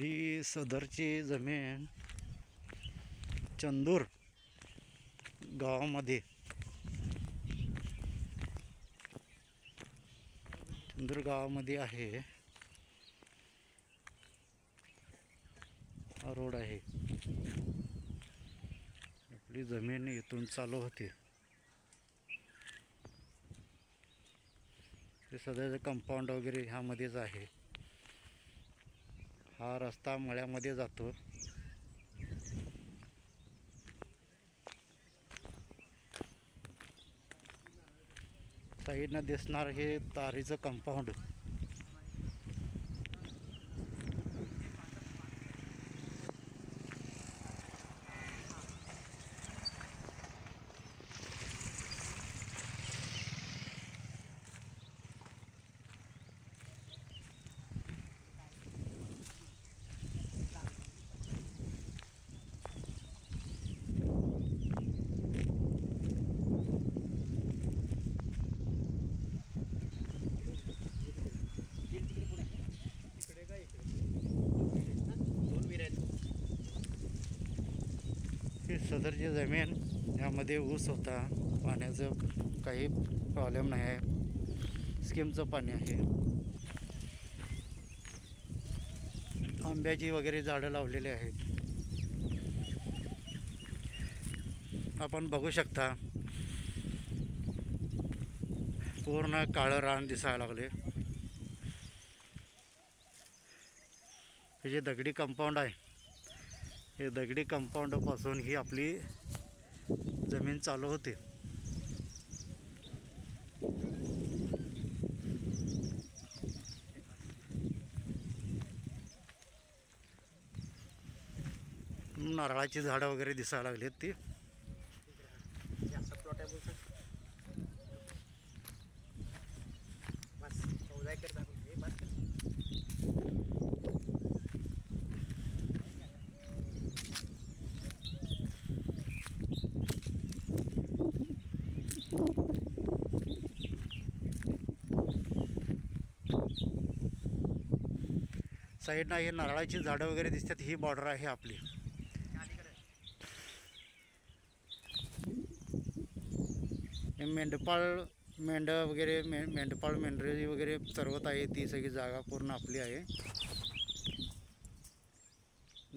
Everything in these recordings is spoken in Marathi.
ही सदरची जमीन चंदूर गावामध्ये आहे. हा रोड आहे. आपली जमीन इथून चालू होते. ते सध्याचं कंपाऊंड वगैरे ह्यामध्येच आहे. हा रस्ता मळ्यामध्ये जातो. साईडनं दिसणार हे तारीचं कंपाऊंड. ही सदरची जमीन यामध्ये ऊस होता. पाण्याचं काही प्रॉब्लेम नाही आहे. स्कीमचं पाणी आहे. आंब्याची वगैरे झाडं लावलेली आहेत. आपण बघू शकता पूर्ण काळं रान दिसायला लागले. हे जे दगडी कंपाऊंड आहे, हे दगडी कंपाऊंड पासून ही आपली जमीन चालू होते. नारळाची झाडं वगैरे दिसायला लागली ती. साईडनं हे नारळाची झाडं वगैरे दिसतात. ही बॉर्डर आहे आपली. मेंढं वगैरे मेंढपाळ मेंढरे वगैरे चरवत आहे. ती सगळी जागा पूर्ण आपली आहे.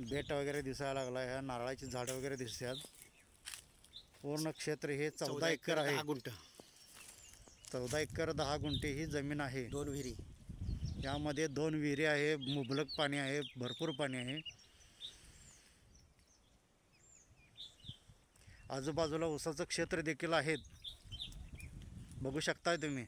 बेट वगैरे दिसायला लागला. ह्या नारळाची झाडं वगैरे दिसतात. पूर्ण क्षेत्र हे 14 एकर आहे. 14 एकर 10 गुंठे ही जमीन आहे. 2 विहिरी, यामध्ये 2 विहिरी आहे. मुबलक पाणी आहे. भरपूर पाणी आहे. आजूबाजूला ऊसाचं क्षेत्र देखील आहे. बघू शकताय तुम्ही.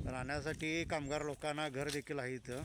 राहण्यासाठी कामगार लोकांना घर देखील आहे इथं.